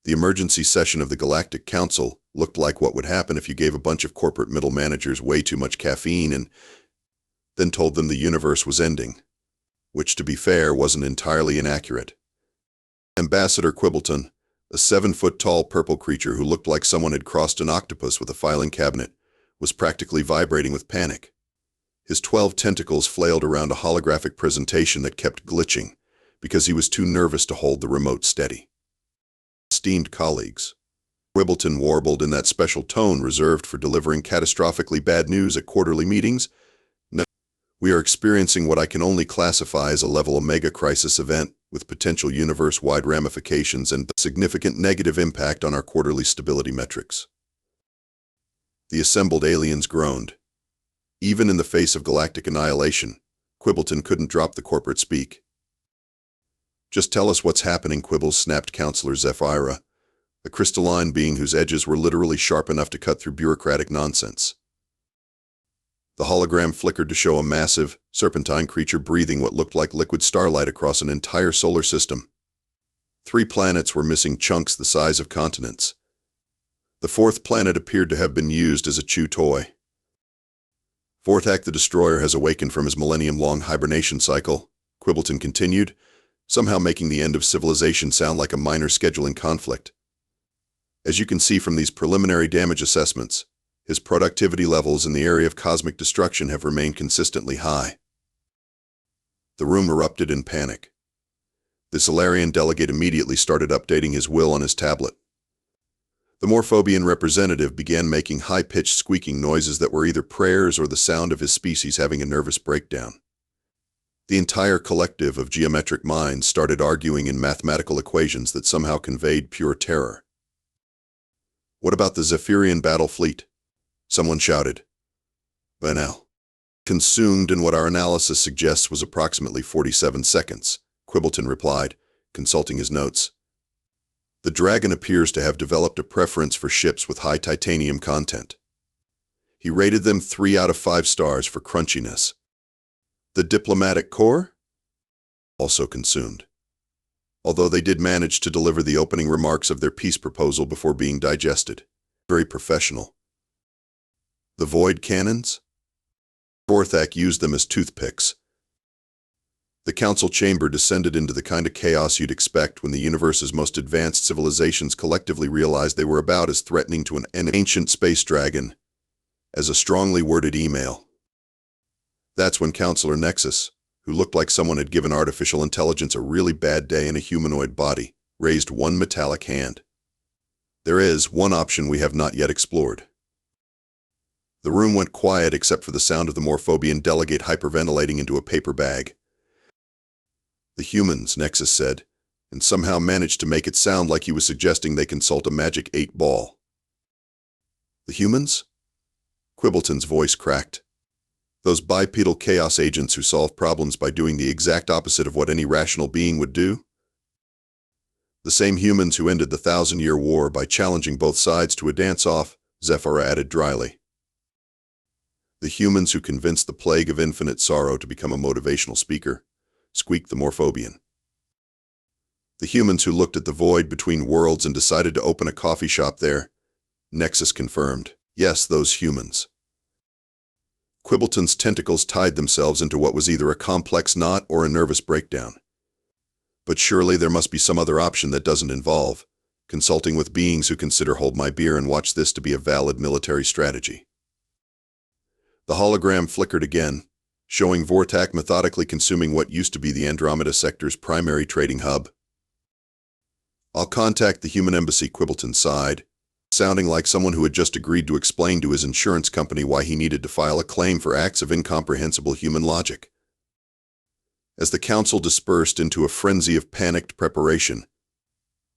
The emergency session of the Galactic Council looked like what would happen if you gave a bunch of corporate middle managers way too much caffeine and then told them the universe was ending, which, to be fair, wasn't entirely inaccurate. Ambassador Quibbleton, a 7-foot-tall purple creature who looked like someone had crossed an octopus with a filing cabinet, was practically vibrating with panic. His 12 tentacles flailed around a holographic presentation that kept glitching because he was too nervous to hold the remote steady. Esteemed colleagues, Quibbleton warbled in that special tone reserved for delivering catastrophically bad news at quarterly meetings. We are experiencing what I can only classify as a level Omega crisis event with potential universe-wide ramifications and significant negative impact on our quarterly stability metrics. The assembled aliens groaned. Even in the face of galactic annihilation, Quibbleton couldn't drop the corporate speak. "Just tell us what's happening, Quibbles," snapped Counselor Zephyra, a crystalline being whose edges were literally sharp enough to cut through bureaucratic nonsense. The hologram flickered to show a massive, serpentine creature breathing what looked like liquid starlight across an entire solar system. 3 planets were missing chunks the size of continents. The 4th planet appeared to have been used as a chew toy. "Vorthak the Destroyer has awakened from his millennium-long hibernation cycle," Quibbleton continued, somehow making the end of civilization sound like a minor scheduling conflict. "As you can see from these preliminary damage assessments, his productivity levels in the area of cosmic destruction have remained consistently high." The room erupted in panic. The Solarian delegate immediately started updating his will on his tablet. The Morphobian representative began making high-pitched squeaking noises that were either prayers or the sound of his species having a nervous breakdown. The entire collective of geometric minds started arguing in mathematical equations that somehow conveyed pure terror. "What about the Zephyrian battle fleet?" someone shouted. "By now, consumed in what our analysis suggests was approximately 47 seconds, Quibbleton replied, consulting his notes. "The Dragon appears to have developed a preference for ships with high titanium content. He rated them 3 out of 5 stars for crunchiness. The Diplomatic Corps? Also consumed. Although they did manage to deliver the opening remarks of their peace proposal before being digested. Very professional. The Void Cannons? Vorthak used them as toothpicks. The council chamber descended into the kind of chaos you'd expect when the universe's most advanced civilizations collectively realized they were about as threatening to an ancient space dragon as a strongly worded email. That's when Counselor Nexus, who looked like someone had given artificial intelligence a really bad day in a humanoid body, raised one metallic hand. "There is one option we have not yet explored." The room went quiet except for the sound of the Morphobian delegate hyperventilating into a paper bag. "The humans," Nexus said, and somehow managed to make it sound like he was suggesting they consult a magic 8-ball. "The humans?" Quibbleton's voice cracked. "Those bipedal chaos agents who solve problems by doing the exact opposite of what any rational being would do? The same humans who ended the 1,000-year war by challenging both sides to a dance-off," Zephyra added dryly. "The humans who convinced the plague of infinite sorrow to become a motivational speaker," squeaked the Morphobian. "The humans who looked at the void between worlds and decided to open a coffee shop there," Nexus confirmed. "Yes, those humans." Quibbleton's tentacles tied themselves into what was either a complex knot or a nervous breakdown. "But surely there must be some other option that doesn't involve consulting with beings who consider hold my beer and watch this to be a valid military strategy." The hologram flickered again, showing Vorthak methodically consuming what used to be the Andromeda sector's primary trading hub. "I'll contact the human embassy," Quibbleton sighed, sounding like someone who had just agreed to explain to his insurance company why he needed to file a claim for acts of incomprehensible human logic. As the council dispersed into a frenzy of panicked preparation,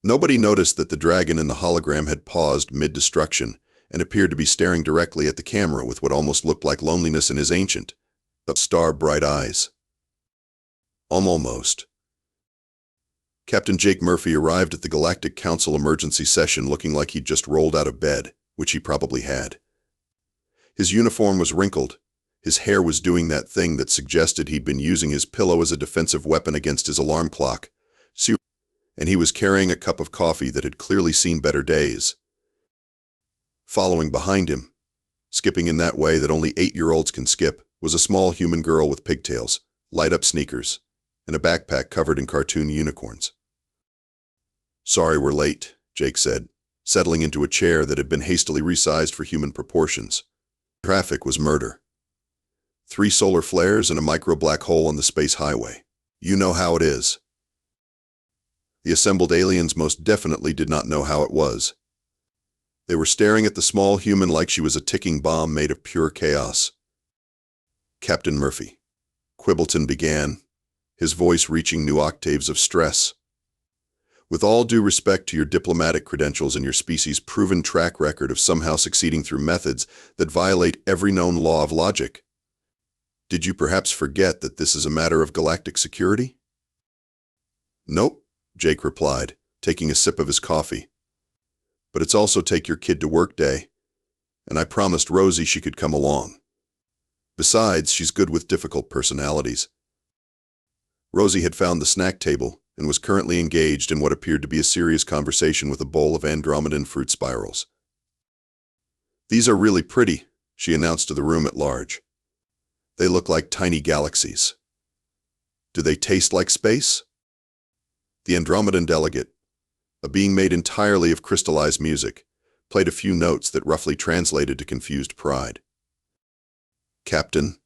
nobody noticed that the dragon in the hologram had paused mid-destruction and appeared to be staring directly at the camera with what almost looked like loneliness in his ancient, star-bright eyes. Almost. Captain Jake Murphy arrived at the Galactic Council emergency session looking like he'd just rolled out of bed, which he probably had. His uniform was wrinkled. His hair was doing that thing that suggested he'd been using his pillow as a defensive weapon against his alarm clock. and he was carrying a cup of coffee that had clearly seen better days. Following behind him, skipping in that way that only 8-year-olds can skip, was a small human girl with pigtails, light-up sneakers, and a backpack covered in cartoon unicorns. "Sorry we're late," Jake said, settling into a chair that had been hastily resized for human proportions. Traffic was murder. 3 solar flares and a micro-black hole on the space highway. You know how it is. The assembled aliens most definitely did not know how it was. They were staring at the small human like she was a ticking bomb made of pure chaos. "Captain Murphy," Quibbleton began, his voice reaching new octaves of stress. "With all due respect to your diplomatic credentials and your species' proven track record of somehow succeeding through methods that violate every known law of logic, did you perhaps forget that this is a matter of galactic security?" "Nope," Jake replied, taking a sip of his coffee. "But it's also take your kid to work day, and I promised Rosie she could come along. Besides, she's good with difficult personalities." Rosie had found the snack table and was currently engaged in what appeared to be a serious conversation with a bowl of Andromedan fruit spirals. "These are really pretty," she announced to the room at large. "They look like tiny galaxies. Do they taste like space?" The Andromedan delegate, a being made entirely of crystallized music, played a few notes that roughly translated to confused pride. "Captain,"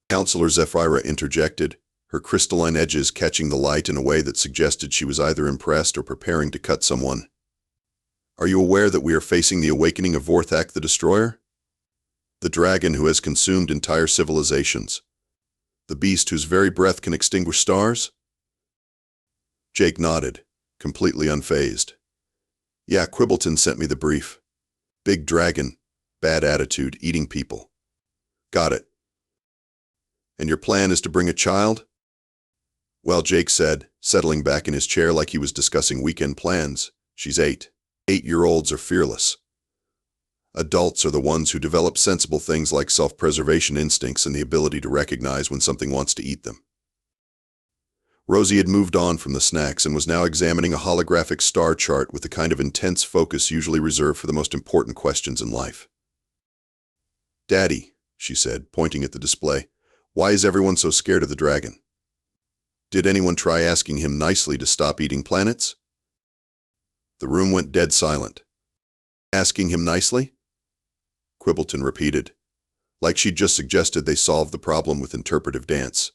Counselor Zephyra interjected, her crystalline edges catching the light in a way that suggested she was either impressed or preparing to cut someone. "Are you aware that we are facing the awakening of Vorthak the Destroyer? The dragon who has consumed entire civilizations. The beast whose very breath can extinguish stars?" Jake nodded, completely unfazed. "Yeah, Quibbleton sent me the brief. Big dragon, bad attitude, eating people. Got it. And your plan is to bring a child?" "Well," Jake said, settling back in his chair like he was discussing weekend plans, "she's 8. 8-year-olds are fearless. Adults are the ones who develop sensible things like self-preservation instincts and the ability to recognize when something wants to eat them." Rosie had moved on from the snacks and was now examining a holographic star chart with the kind of intense focus usually reserved for the most important questions in life. "Daddy," she said, pointing at the display, "why is everyone so scared of the dragon? Did anyone try asking him nicely to stop eating planets?" The room went dead silent. "Asking him nicely?" Quibbleton repeated, like she'd just suggested they solve the problem with interpretive dance.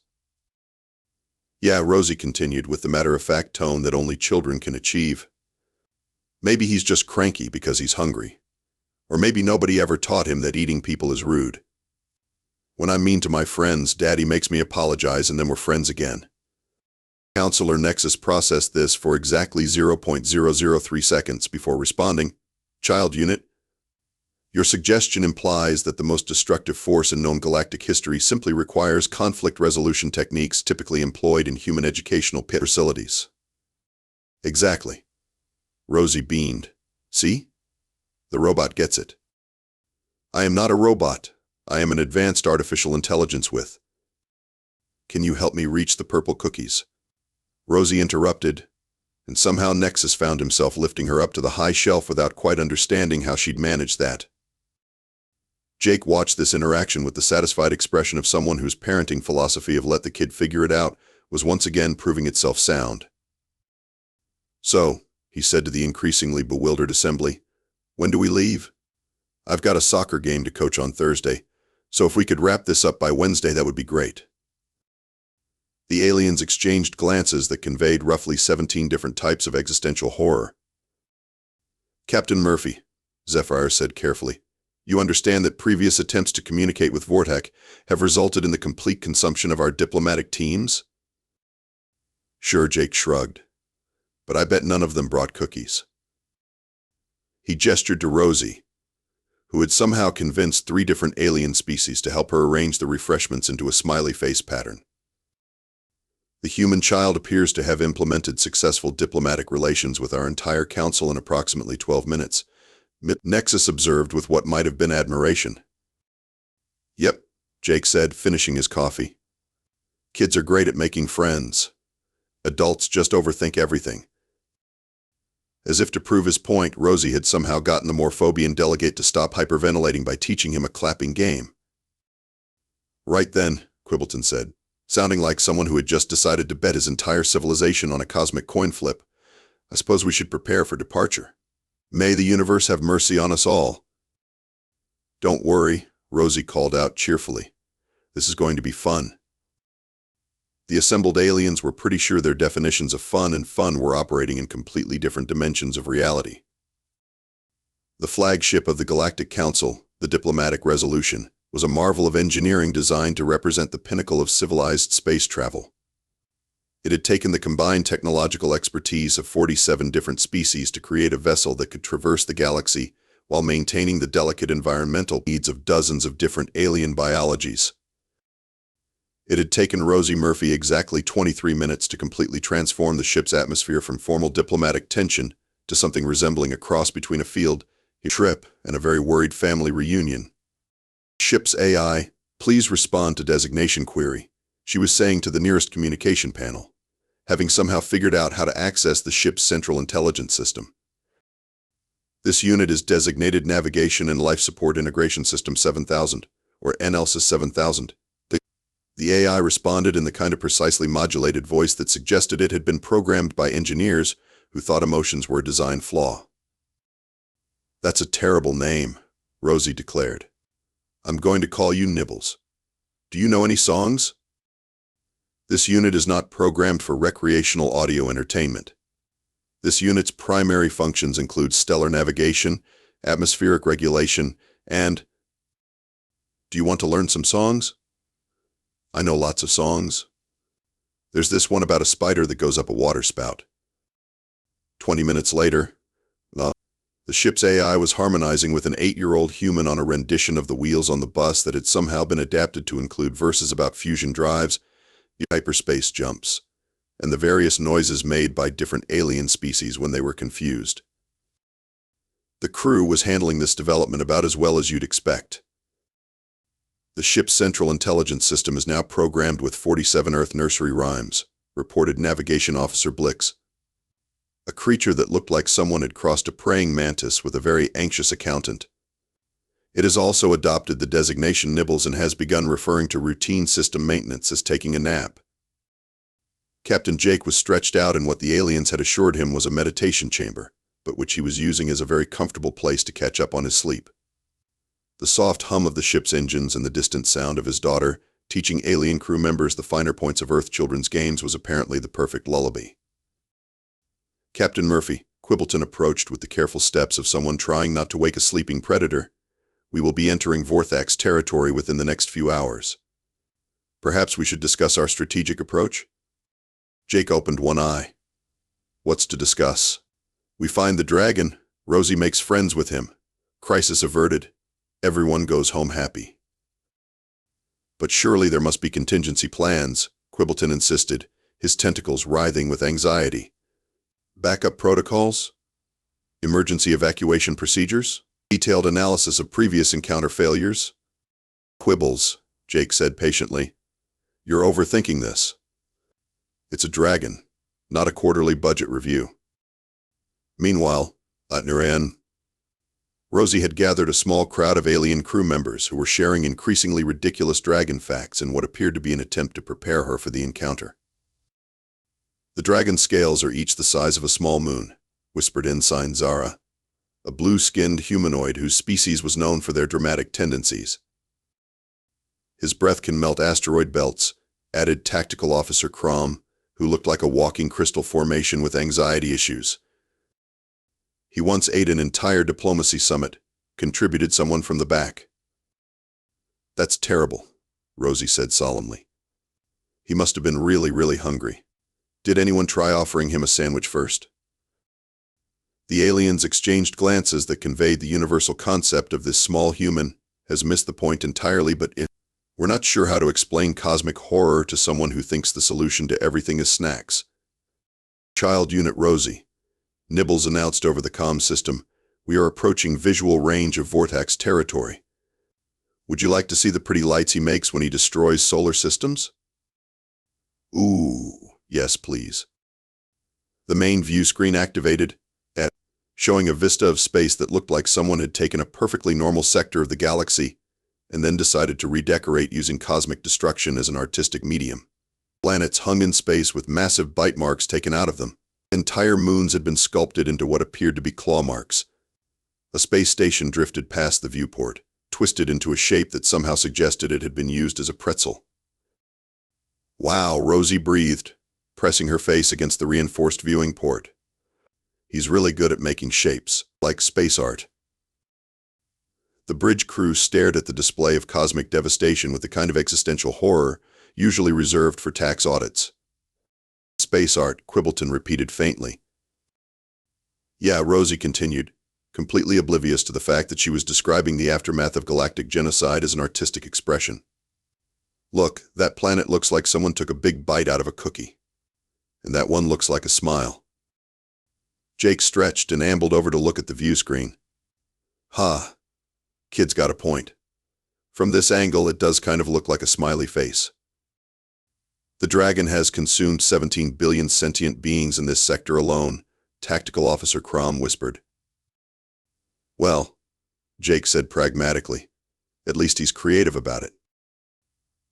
"Yeah," Rosie continued with the matter-of-fact tone that only children can achieve. "Maybe he's just cranky because he's hungry. Or maybe nobody ever taught him that eating people is rude. When I'm mean to my friends, Daddy makes me apologize and then we're friends again." Counselor Nexus processed this for exactly 0.003 seconds before responding. "Child unit, your suggestion implies that the most destructive force in known galactic history simply requires conflict resolution techniques typically employed in human educational facilities." "Exactly." Rosie beamed. "See? The robot gets it. I am not a robot. I am an advanced artificial intelligence with—" "Can you help me reach the purple cookies?" Rosie interrupted, and somehow Nexus found himself lifting her up to the high shelf without quite understanding how she'd manage that. Jake watched this interaction with the satisfied expression of someone whose parenting philosophy of let the kid figure it out was once again proving itself sound. "So," he said to the increasingly bewildered assembly, "when do we leave? I've got a soccer game to coach on Thursday, so if we could wrap this up by Wednesday, that would be great." The aliens exchanged glances that conveyed roughly 17 different types of existential horror. "Captain Murphy," Zephyr said carefully, "you understand that previous attempts to communicate with Vorthak have resulted in the complete consumption of our diplomatic teams?" "Sure," Jake shrugged, "but I bet none of them brought cookies." He gestured to Rosie, who had somehow convinced 3 different alien species to help her arrange the refreshments into a smiley face pattern. "The human child appears to have implemented successful diplomatic relations with our entire council in approximately 12 minutes, Nexus observed with what might have been admiration. "Yep," Jake said, finishing his coffee. "Kids are great at making friends. Adults just overthink everything. As if to prove his point, Rosie had somehow gotten the Morphobian delegate to stop hyperventilating by teaching him a clapping game. Right then, Quibbleton said, sounding like someone who had just decided to bet his entire civilization on a cosmic coin flip, I suppose we should prepare for departure. May the universe have mercy on us all. Don't worry, Rosie called out cheerfully. This is going to be fun. The assembled aliens were pretty sure their definitions of fun and fun were operating in completely different dimensions of reality. The flagship of the Galactic Council, the Diplomatic Resolution, was a marvel of engineering designed to represent the pinnacle of civilized space travel. It had taken the combined technological expertise of 47 different species to create a vessel that could traverse the galaxy while maintaining the delicate environmental needs of dozens of different alien biologies. It had taken Rosie Murphy exactly 23 minutes to completely transform the ship's atmosphere from formal diplomatic tension to something resembling a cross between a field trip and a very worried family reunion. Ship's AI, please respond to designation query, she was saying to the nearest communication panel, having somehow figured out how to access the ship's central intelligence system. This unit is designated Navigation and Life Support Integration System 7000, or NLSys 7000. The AI responded in the kind of precisely modulated voice that suggested it had been programmed by engineers who thought emotions were a design flaw. That's a terrible name, Rosie declared. I'm going to call you Nibbles. Do you know any songs? This unit is not programmed for recreational audio entertainment. This unit's primary functions include stellar navigation, atmospheric regulation, and... Do you want to learn some songs? I know lots of songs. There's this one about a spider that goes up a water spout. 20 minutes later, the ship's AI was harmonizing with an 8-year-old human on a rendition of the wheels on the bus that had somehow been adapted to include verses about fusion drives, hyperspace jumps, and the various noises made by different alien species when they were confused. The crew was handling this development about as well as you'd expect. The ship's central intelligence system is now programmed with 47 Earth nursery rhymes, reported Navigation Officer Blix. A creature that looked like someone had crossed a praying mantis with a very anxious accountant. It has also adopted the designation Nibbles and has begun referring to routine system maintenance as taking a nap. Captain Jake was stretched out in what the aliens had assured him was a meditation chamber, but which he was using as a very comfortable place to catch up on his sleep. The soft hum of the ship's engines and the distant sound of his daughter teaching alien crew members the finer points of Earth children's games was apparently the perfect lullaby. Captain Murphy, Quibbleton approached with the careful steps of someone trying not to wake a sleeping predator. We will be entering Vorthak's territory within the next few hours. Perhaps we should discuss our strategic approach? Jake opened one eye. What's to discuss? We find the dragon, Rosie makes friends with him. Crisis averted. Everyone goes home happy. But surely there must be contingency plans, Quibbleton insisted, his tentacles writhing with anxiety. Backup protocols? Emergency evacuation procedures? Detailed analysis of previous encounter failures? Quibbles, Jake said patiently. You're overthinking this. It's a dragon, not a quarterly budget review. Meanwhile, at Nuran, Rosie had gathered a small crowd of alien crew members who were sharing increasingly ridiculous dragon facts in what appeared to be an attempt to prepare her for the encounter. The dragon's scales are each the size of a small moon, whispered Ensign Zara, a blue-skinned humanoid whose species was known for their dramatic tendencies. His breath can melt asteroid belts, added Tactical Officer Crom, who looked like a walking crystal formation with anxiety issues. He once ate an entire diplomacy summit, contributed someone from the back. That's terrible, Rosie said solemnly. He must have been really, really hungry. Did anyone try offering him a sandwich first? The aliens exchanged glances that conveyed the universal concept of this small human has missed the point entirely, but we're not sure how to explain cosmic horror to someone who thinks the solution to everything is snacks. Child Unit Rosie, Nibbles announced over the comm system, we are approaching visual range of Vorthak's territory. Would you like to see the pretty lights he makes when he destroys solar systems? Ooh, yes please. The main view screen activated. showing a vista of space that looked like someone had taken a perfectly normal sector of the galaxy and then decided to redecorate using cosmic destruction as an artistic medium. Planets hung in space with massive bite marks taken out of them. Entire moons had been sculpted into what appeared to be claw marks. A space station drifted past the viewport, twisted into a shape that somehow suggested it had been used as a pretzel. "Wow," Rosie breathed, pressing her face against the reinforced viewing port. "He's really good at making shapes, like space art." The bridge crew stared at the display of cosmic devastation with the kind of existential horror usually reserved for tax audits. "Space art," Quibbleton repeated faintly. "Yeah," Rosie continued, completely oblivious to the fact that she was describing the aftermath of galactic genocide as an artistic expression. "Look, that planet looks like someone took a big bite out of a cookie. And that one looks like a smile." Jake stretched and ambled over to look at the view screen. "Huh. Kid's got a point. From this angle, it does kind of look like a smiley face." "The dragon has consumed 17 billion sentient beings in this sector alone," Tactical Officer Crom whispered. "Well," Jake said pragmatically, "at least he's creative about it."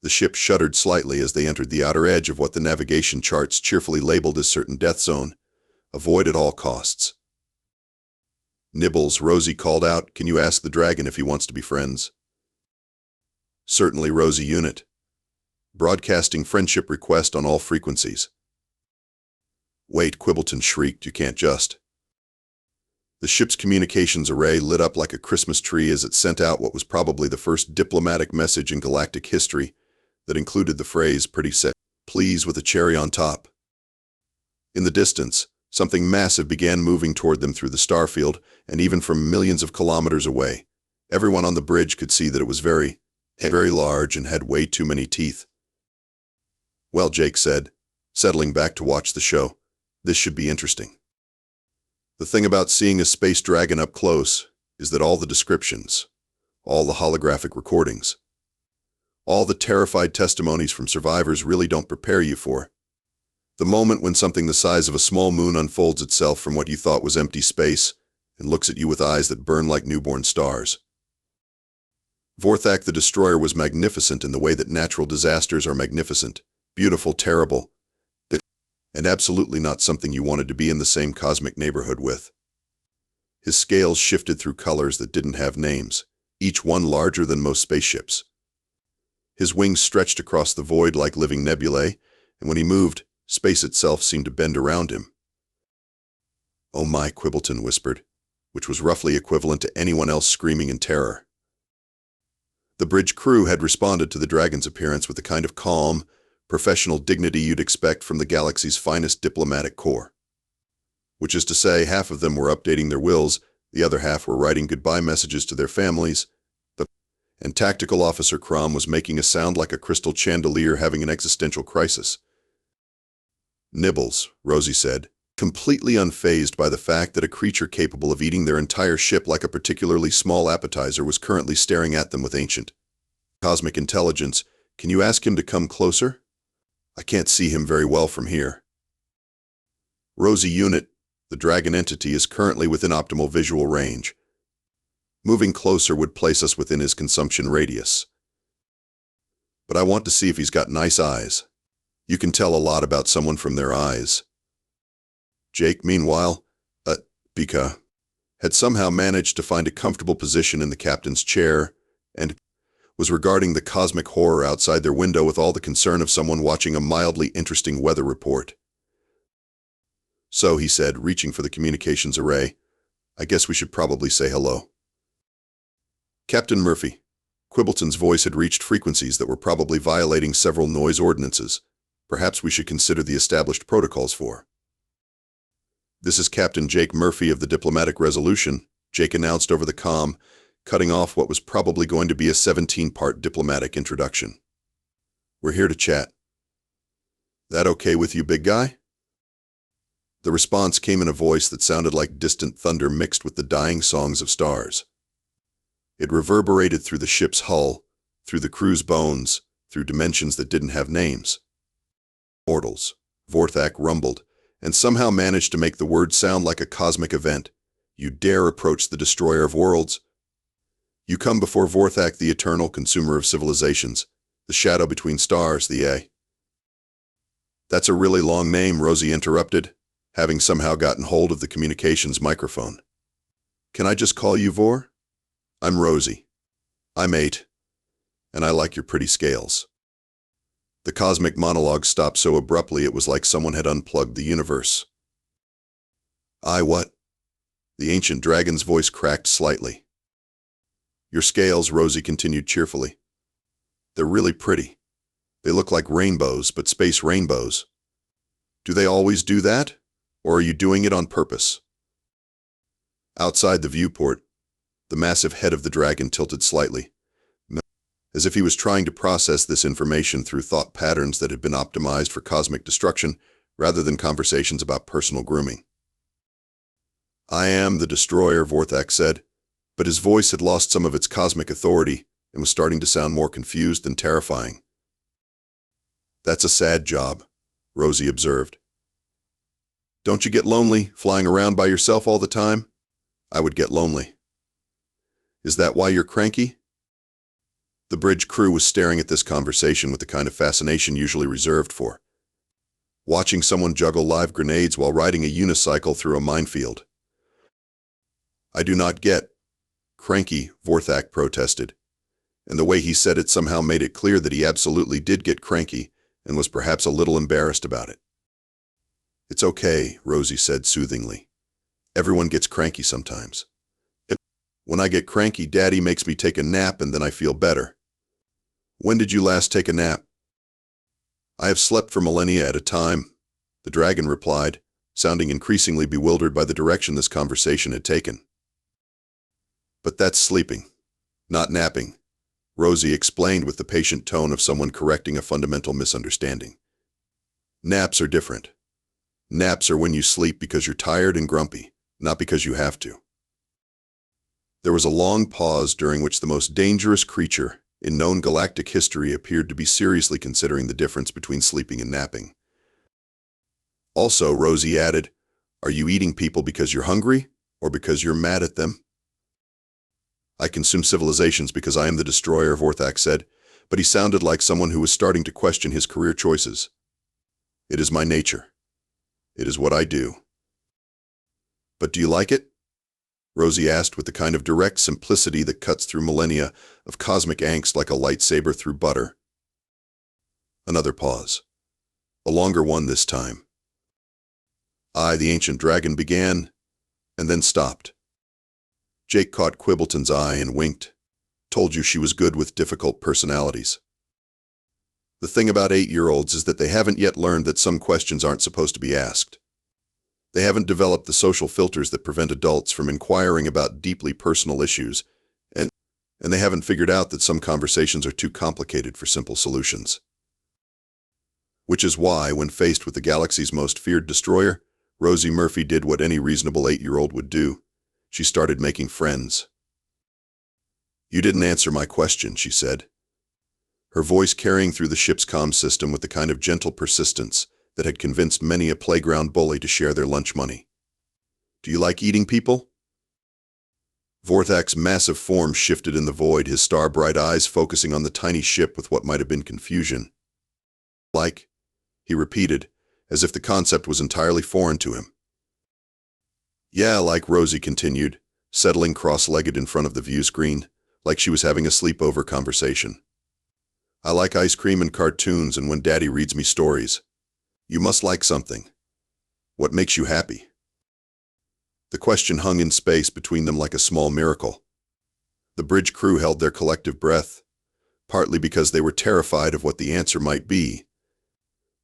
The ship shuddered slightly as they entered the outer edge of what the navigation charts cheerfully labeled as certain death zone. Avoid at all costs. "Nibbles," Rosie called out, "can you ask the dragon if he wants to be friends?" "Certainly, Rosie Unit. Broadcasting friendship request on all frequencies." "Wait," Quibbleton shrieked, "you can't just..." The ship's communications array lit up like a Christmas tree as it sent out what was probably the first diplomatic message in galactic history that included the phrase, "pretty set, please," with a cherry on top. In the distance, something massive began moving toward them through the starfield, and even from millions of kilometers away, everyone on the bridge could see that it was very, very large and had way too many teeth. "Well," Jake said, settling back to watch the show, "this should be interesting." The thing about seeing a space dragon up close is that all the descriptions, all the holographic recordings, all the terrified testimonies from survivors really don't prepare you for the moment when something the size of a small moon unfolds itself from what you thought was empty space and looks at you with eyes that burn like newborn stars. Vorthak the Destroyer was magnificent in the way that natural disasters are magnificent, beautiful, terrible, and absolutely not something you wanted to be in the same cosmic neighborhood with. His scales shifted through colors that didn't have names, each one larger than most spaceships. His wings stretched across the void like living nebulae, and when he moved, space itself seemed to bend around him. "Oh my," Quibbleton whispered, which was roughly equivalent to anyone else screaming in terror. The bridge crew had responded to the dragon's appearance with the kind of calm, professional dignity you'd expect from the galaxy's finest diplomatic corps. Which is to say, half of them were updating their wills, the other half were writing goodbye messages to their families, and Tactical Officer Crom was making a sound like a crystal chandelier having an existential crisis. "Nibbles," Rosie said, completely unfazed by the fact that a creature capable of eating their entire ship like a particularly small appetizer was currently staring at them with ancient cosmic intelligence. "Can you ask him to come closer? I can't see him very well from here." "Rosie Unit, the dragon entity is currently within optimal visual range. Moving closer would place us within his consumption radius. But I want to see if he's got nice eyes. You can tell a lot about someone from their eyes." Jake, meanwhile, Bika, had somehow managed to find a comfortable position in the captain's chair and was regarding the cosmic horror outside their window with all the concern of someone watching a mildly interesting weather report. "So," he said, reaching for the communications array, "I guess we should probably say hello." "Captain Murphy." Quibbleton's voice had reached frequencies that were probably violating several noise ordinances. Perhaps we should consider the established protocols for. "This is Captain Jake Murphy of the Diplomatic Resolution," Jake announced over the comm, cutting off what was probably going to be a 17-part diplomatic introduction. "We're here to chat." "That okay with you, big guy?" The response came in a voice that sounded like distant thunder mixed with the dying songs of stars. It reverberated through the ship's hull, through the crew's bones, through dimensions that didn't have names. "Mortals," Vorthak rumbled, and somehow managed to make the word sound like a cosmic event, You dare approach the destroyer of worlds? You come before Vorthak the eternal consumer of civilizations, the shadow between stars, the A. That's a really long name, Rosie interrupted, having somehow gotten hold of the communications microphone. Can I just call you Vor? I'm Rosie. I'm 8, and I like your pretty scales. The cosmic monologue stopped so abruptly it was like someone had unplugged the universe. What? The ancient dragon's voice cracked slightly. Your scales, Rosie continued cheerfully. They're really pretty. They look like rainbows, but space rainbows. Do they always do that? Or are you doing it on purpose? Outside the viewport, the massive head of the dragon tilted slightly, as if he was trying to process this information through thought patterns that had been optimized for cosmic destruction rather than conversations about personal grooming. I am the destroyer, Vorthak said, but his voice had lost some of its cosmic authority and was starting to sound more confused and terrifying. That's a sad job, Rosie observed. Don't you get lonely, flying around by yourself all the time? I would get lonely. Is that why you're cranky? The bridge crew was staring at this conversation with the kind of fascination usually reserved for watching someone juggle live grenades while riding a unicycle through a minefield. I do not get cranky, Vorthak protested, and the way he said it somehow made it clear that he absolutely did get cranky and was perhaps a little embarrassed about it. It's okay, Rosie said soothingly. Everyone gets cranky sometimes. When I get cranky, Daddy makes me take a nap and then I feel better. When did you last take a nap? I have slept for millennia at a time, the dragon replied, sounding increasingly bewildered by the direction this conversation had taken. But that's sleeping, not napping, Rosie explained with the patient tone of someone correcting a fundamental misunderstanding. Naps are different. Naps are when you sleep because you're tired and grumpy, not because you have to. There was a long pause during which the most dangerous creature in known galactic history appeared to be seriously considering the difference between sleeping and napping. Also, Rosie added, are you eating people because you're hungry or because you're mad at them? I consume civilizations because I am the destroyer, Vorthak said, but he sounded like someone who was starting to question his career choices. It is my nature. It is what I do. But do you like it? Rosie asked with the kind of direct simplicity that cuts through millennia of cosmic angst like a lightsaber through butter. Another pause. A longer one this time. The ancient dragon began, and then stopped. Jake caught Quibbleton's eye and winked. Told you she was good with difficult personalities. The thing about 8-year-olds is that they haven't yet learned that some questions aren't supposed to be asked. They haven't developed the social filters that prevent adults from inquiring about deeply personal issues, and they haven't figured out that some conversations are too complicated for simple solutions. Which is why, when faced with the galaxy's most feared destroyer, Rosie Murphy did what any reasonable 8-year-old would do. She started making friends. You didn't answer my question, she said, her voice carrying through the ship's comm system with the kind of gentle persistence that had convinced many a playground bully to share their lunch money. Do you like eating people? Vorthak's massive form shifted in the void, his star-bright eyes focusing on the tiny ship with what might have been confusion. Like, he repeated, as if the concept was entirely foreign to him. Yeah, like, Rosie continued, settling cross-legged in front of the view screen, like she was having a sleepover conversation. I like ice cream and cartoons and when Daddy reads me stories. You must like something. What makes you happy? The question hung in space between them like a small miracle. The bridge crew held their collective breath, partly because they were terrified of what the answer might be,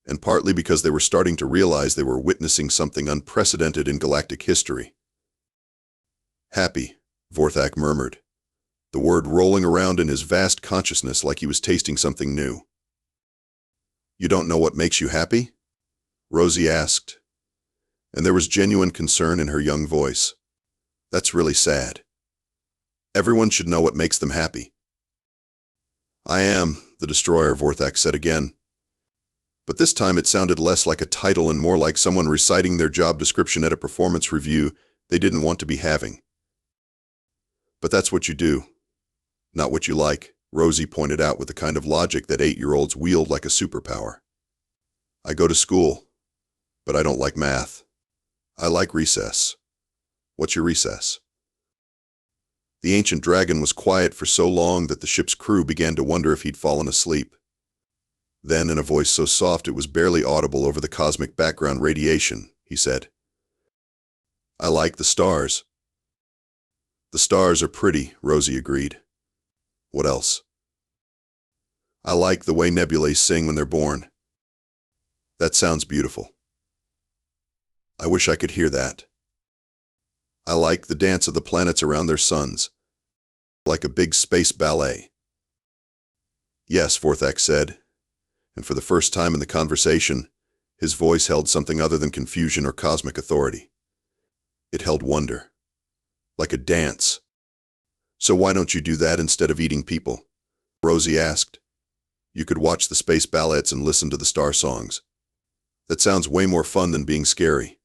and partly because they were starting to realize they were witnessing something unprecedented in galactic history. Happy, Vorthak murmured, the word rolling around in his vast consciousness like he was tasting something new. You don't know what makes you happy? Rosie asked, and there was genuine concern in her young voice. That's really sad. Everyone should know what makes them happy. I am the destroyer, Vorthak said again. But this time it sounded less like a title and more like someone reciting their job description at a performance review they didn't want to be having. But that's what you do, not what you like, Rosie pointed out with the kind of logic that 8-year-olds wield like a superpower. I go to school, but I don't like math. I like recess. What's your recess? The ancient dragon was quiet for so long that the ship's crew began to wonder if he'd fallen asleep. Then, in a voice so soft it was barely audible over the cosmic background radiation, he said, I like the stars. The stars are pretty, Rosie agreed. What else? I like the way nebulae sing when they're born. That sounds beautiful. I wish I could hear that. I like the dance of the planets around their suns, like a big space ballet. Yes, Vorthak said, and for the first time in the conversation, his voice held something other than confusion or cosmic authority. It held wonder, like a dance. So why don't you do that instead of eating people? Rosie asked. You could watch the space ballets and listen to the star songs. That sounds way more fun than being scary.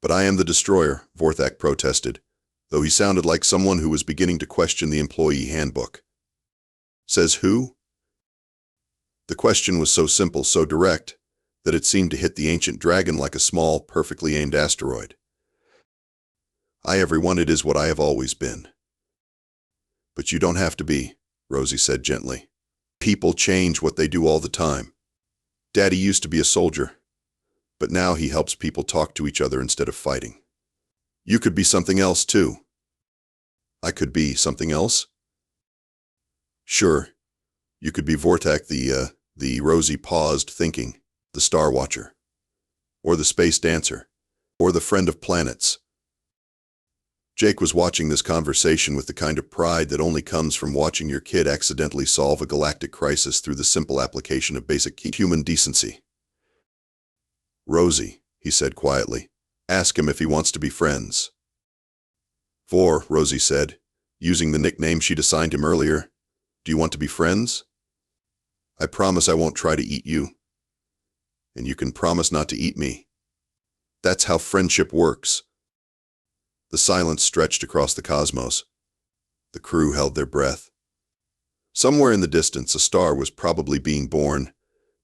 But I am the destroyer, Vorthak protested, though he sounded like someone who was beginning to question the employee handbook. Says who? The question was so simple, so direct, that it seemed to hit the ancient dragon like a small, perfectly aimed asteroid. Everyone, it is what I have always been. But you don't have to be, Rosie said gently. People change what they do all the time. Daddy used to be a soldier, but now he helps people talk to each other instead of fighting. You could be something else, too. I could be something else? Sure. You could be Vorthak the Rosie paused, thinking, the Star Watcher, or the Space Dancer, or the Friend of Planets. Jake was watching this conversation with the kind of pride that only comes from watching your kid accidentally solve a galactic crisis through the simple application of basic human decency. Rosie, he said quietly, ask him if he wants to be friends. Vor, Rosie said, using the nickname she'd assigned him earlier, do you want to be friends? I promise I won't try to eat you. And you can promise not to eat me. That's how friendship works. The silence stretched across the cosmos. The crew held their breath. Somewhere in the distance, a star was probably being born,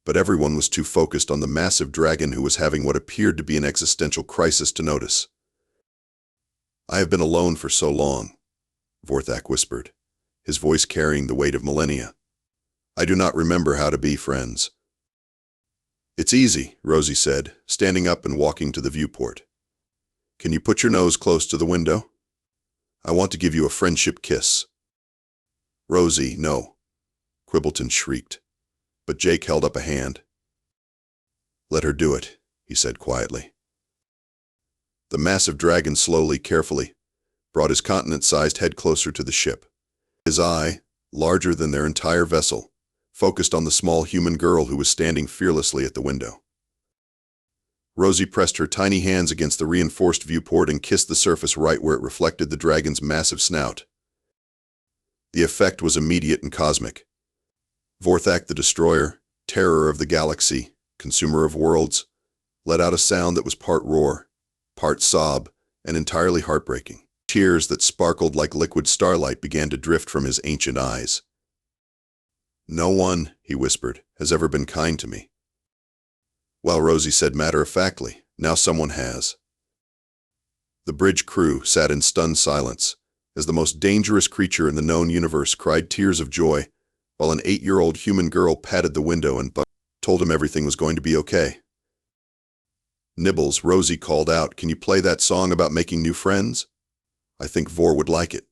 but everyone was too focused on the massive dragon who was having what appeared to be an existential crisis to notice. I have been alone for so long, Vorthak whispered, his voice carrying the weight of millennia. I do not remember how to be friends. It's easy, Rosie said, standing up and walking to the viewport. Can you put your nose close to the window? I want to give you a friendship kiss. Rosie, no, Quibbleton shrieked, but Jake held up a hand. Let her do it, he said quietly. The massive dragon slowly, carefully, brought his continent-sized head closer to the ship. His eye, larger than their entire vessel, focused on the small human girl who was standing fearlessly at the window. Rosie pressed her tiny hands against the reinforced viewport and kissed the surface right where it reflected the dragon's massive snout. The effect was immediate and cosmic. Vorthak the Destroyer, terror of the galaxy, consumer of worlds, let out a sound that was part roar, part sob, and entirely heartbreaking. Tears that sparkled like liquid starlight began to drift from his ancient eyes. No one, he whispered, has ever been kind to me. Well, Rosie said matter-of-factly, now someone has. The bridge crew sat in stunned silence, as the most dangerous creature in the known universe cried tears of joy, while an 8-year-old human girl patted the window and told him everything was going to be okay. Nibbles, Rosie called out, can you play that song about making new friends? I think Vor would like it.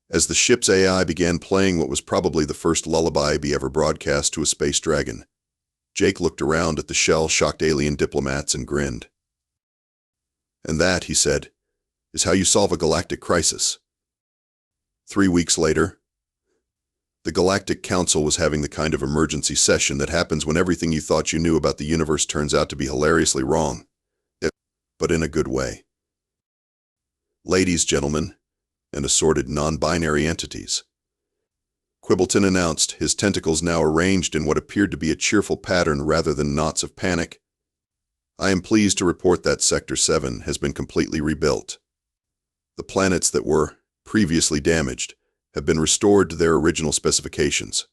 As the ship's AI began playing what was probably the first lullaby be ever broadcast to a space dragon, Jake looked around at the shell-shocked alien diplomats and grinned. And that, he said, is how you solve a galactic crisis. 3 weeks later, the Galactic Council was having the kind of emergency session that happens when everything you thought you knew about the universe turns out to be hilariously wrong, but in a good way. Ladies, gentlemen, and assorted non-binary entities. Quibbleton announced, his tentacles now arranged in what appeared to be a cheerful pattern rather than knots of panic. I am pleased to report that Sector 7 has been completely rebuilt. The planets that were previously damaged have been restored to their original specifications.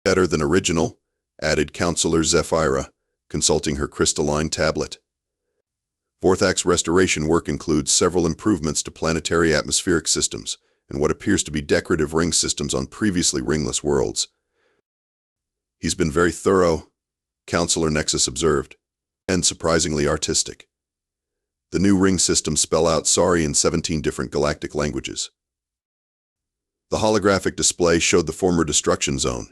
Better than original, added Counselor Zephyra, consulting her crystalline tablet. Vorthak's restoration work includes several improvements to planetary atmospheric systems and what appears to be decorative ring systems on previously ringless worlds. He's been very thorough, Counselor Nexus observed, and surprisingly artistic. The new ring systems spell out sorry in 17 different galactic languages. The holographic display showed the former destruction zone,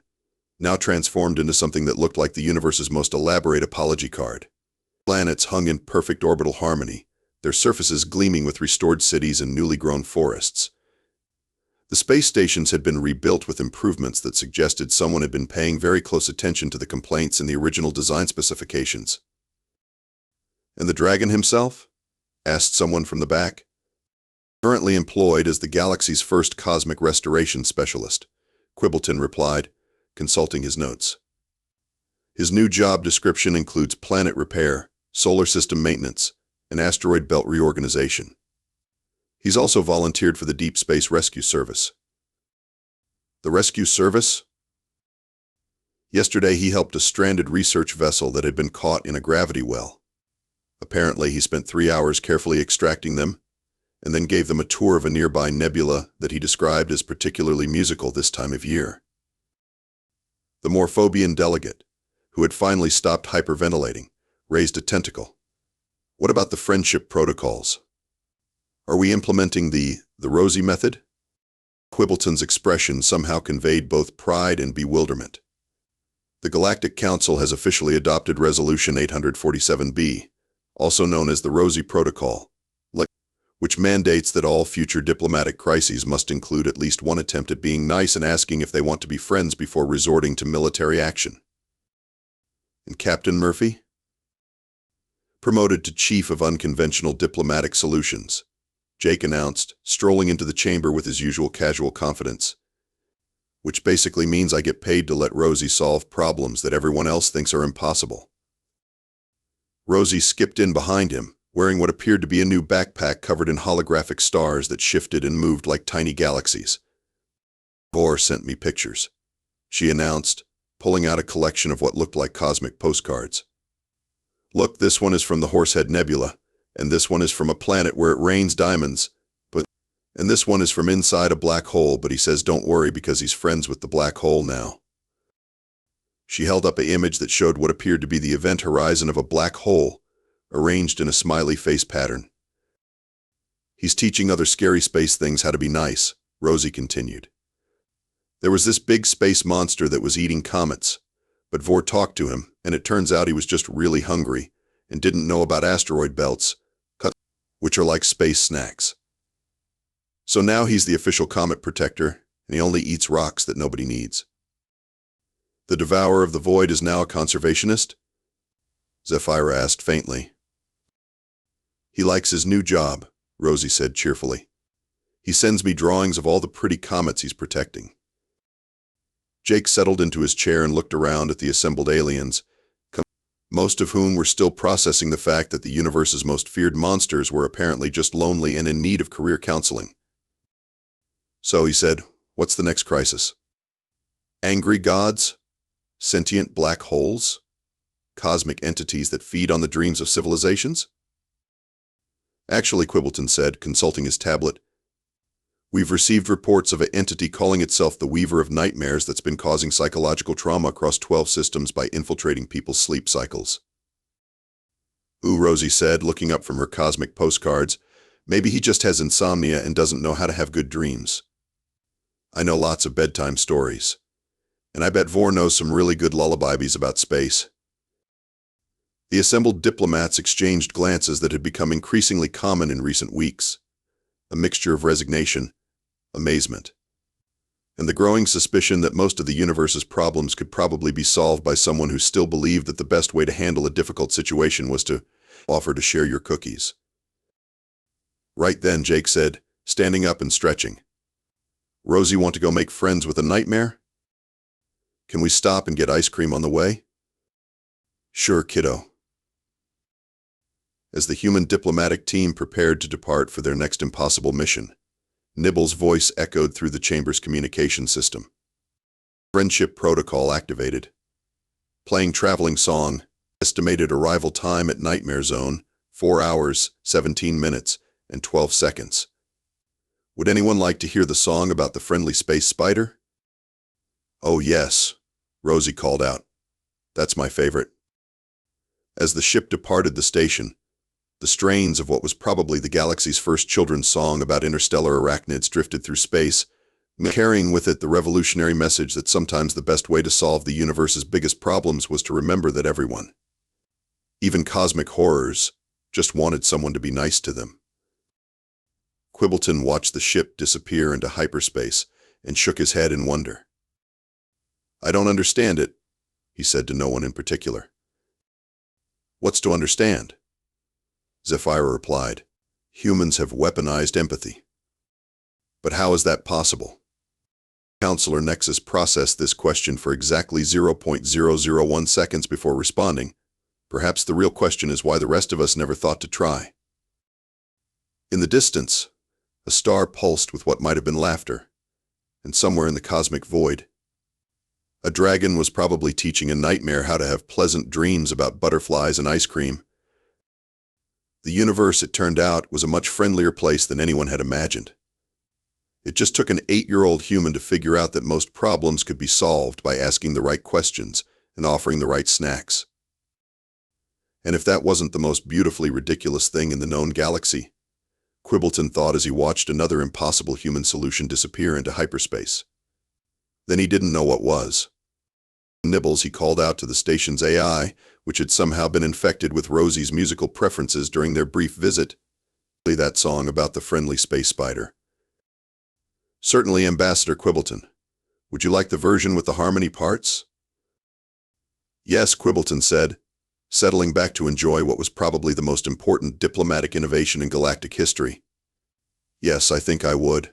now transformed into something that looked like the universe's most elaborate apology card. Planets hung in perfect orbital harmony, their surfaces gleaming with restored cities and newly grown forests. The space stations had been rebuilt with improvements that suggested someone had been paying very close attention to the complaints in the original design specifications. And the dragon himself? Asked someone from the back. Currently employed as the galaxy's first cosmic restoration specialist, Quibbleton replied, consulting his notes. His new job description includes planet repair, solar system maintenance, and asteroid belt reorganization. He's also volunteered for the Deep Space Rescue Service. The Rescue Service? Yesterday he helped a stranded research vessel that had been caught in a gravity well. Apparently he spent 3 hours carefully extracting them, and then gave them a tour of a nearby nebula that he described as particularly musical this time of year. The Morphobian delegate, who had finally stopped hyperventilating, raised a tentacle. What about the friendship protocols? Are we implementing the Rosie method? Quibbleton's expression somehow conveyed both pride and bewilderment. The Galactic Council has officially adopted Resolution 847B, also known as the Rosie Protocol, which mandates that all future diplomatic crises must include at least one attempt at being nice and asking if they want to be friends before resorting to military action. And Captain Murphy? Promoted to Chief of Unconventional Diplomatic Solutions, Jake announced, strolling into the chamber with his usual casual confidence. Which basically means I get paid to let Rosie solve problems that everyone else thinks are impossible. Rosie skipped in behind him, wearing what appeared to be a new backpack covered in holographic stars that shifted and moved like tiny galaxies. Vor sent me pictures, she announced, pulling out a collection of what looked like cosmic postcards. Look, this one is from the Horsehead Nebula, and this one is from a planet where it rains diamonds, and this one is from inside a black hole, but he says don't worry because he's friends with the black hole now. She held up an image that showed what appeared to be the event horizon of a black hole, arranged in a smiley face pattern. He's teaching other scary space things how to be nice, Rosie continued. There was this big space monster that was eating comets, but Vor talked to him, and it turns out he was just really hungry and didn't know about asteroid belts, which are like space snacks. So now he's the official comet protector, and he only eats rocks that nobody needs. The Devourer of the Void is now a conservationist? Zephyra asked faintly. He likes his new job, Rosie said cheerfully. He sends me drawings of all the pretty comets he's protecting. Jake settled into his chair and looked around at the assembled aliens, most of whom were still processing the fact that the universe's most feared monsters were apparently just lonely and in need of career counseling. So, he said, what's the next crisis? Angry gods? Sentient black holes? Cosmic entities that feed on the dreams of civilizations? Actually, Quibbleton said, consulting his tablet, we've received reports of an entity calling itself the Weaver of Nightmares that's been causing psychological trauma across 12 systems by infiltrating people's sleep cycles. Ooh, Rosie said, looking up from her cosmic postcards, maybe he just has insomnia and doesn't know how to have good dreams. I know lots of bedtime stories, and I bet Vor knows some really good lullabies about space. The assembled diplomats exchanged glances that had become increasingly common in recent weeks, a mixture of resignation, amazement, and the growing suspicion that most of the universe's problems could probably be solved by someone who still believed that the best way to handle a difficult situation was to offer to share your cookies. Right then, Jake said, standing up and stretching. Rosie, want to go make friends with a nightmare? Can we stop and get ice cream on the way? Sure, kiddo. As the human diplomatic team prepared to depart for their next impossible mission, Nibble's voice echoed through the chamber's communication system. Friendship protocol activated. Playing traveling song. Estimated arrival time at Nightmare Zone, 4 hours, 17 minutes, and 12 seconds. Would anyone like to hear the song about the friendly space spider? Oh yes, Rosie called out. That's my favorite. As the ship departed the station, the strains of what was probably the galaxy's first children's song about interstellar arachnids drifted through space, carrying with it the revolutionary message that sometimes the best way to solve the universe's biggest problems was to remember that everyone, even cosmic horrors, just wanted someone to be nice to them. Quibbleton watched the ship disappear into hyperspace and shook his head in wonder. I don't understand it, he said to no one in particular. What's to understand? Zephyra replied. Humans have weaponized empathy. But how is that possible? Counselor Nexus processed this question for exactly 0.001 seconds before responding. Perhaps the real question is why the rest of us never thought to try. In the distance, a star pulsed with what might have been laughter, and somewhere in the cosmic void, a dragon was probably teaching a nightmare how to have pleasant dreams about butterflies and ice cream. The universe, it turned out, was a much friendlier place than anyone had imagined. It just took an 8-year-old human to figure out that most problems could be solved by asking the right questions and offering the right snacks. And if that wasn't the most beautifully ridiculous thing in the known galaxy, Quibbleton thought as he watched another impossible human solution disappear into hyperspace. Then he didn't know what was. Nibbles, he called out to the station's AI, which had somehow been infected with Rosie's musical preferences during their brief visit. Play that song about the friendly space spider. Certainly, Ambassador Quibbleton. Would you like the version with the harmony parts? Yes, Quibbleton said, settling back to enjoy what was probably the most important diplomatic innovation in galactic history. Yes, I think I would.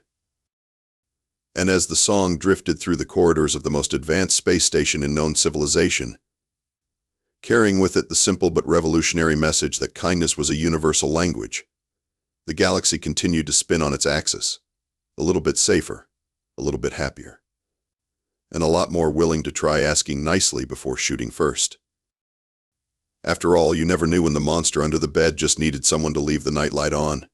And as the song drifted through the corridors of the most advanced space station in known civilization, carrying with it the simple but revolutionary message that kindness was a universal language, the galaxy continued to spin on its axis, a little bit safer, a little bit happier, and a lot more willing to try asking nicely before shooting first. After all, you never knew when the monster under the bed just needed someone to leave the nightlight on.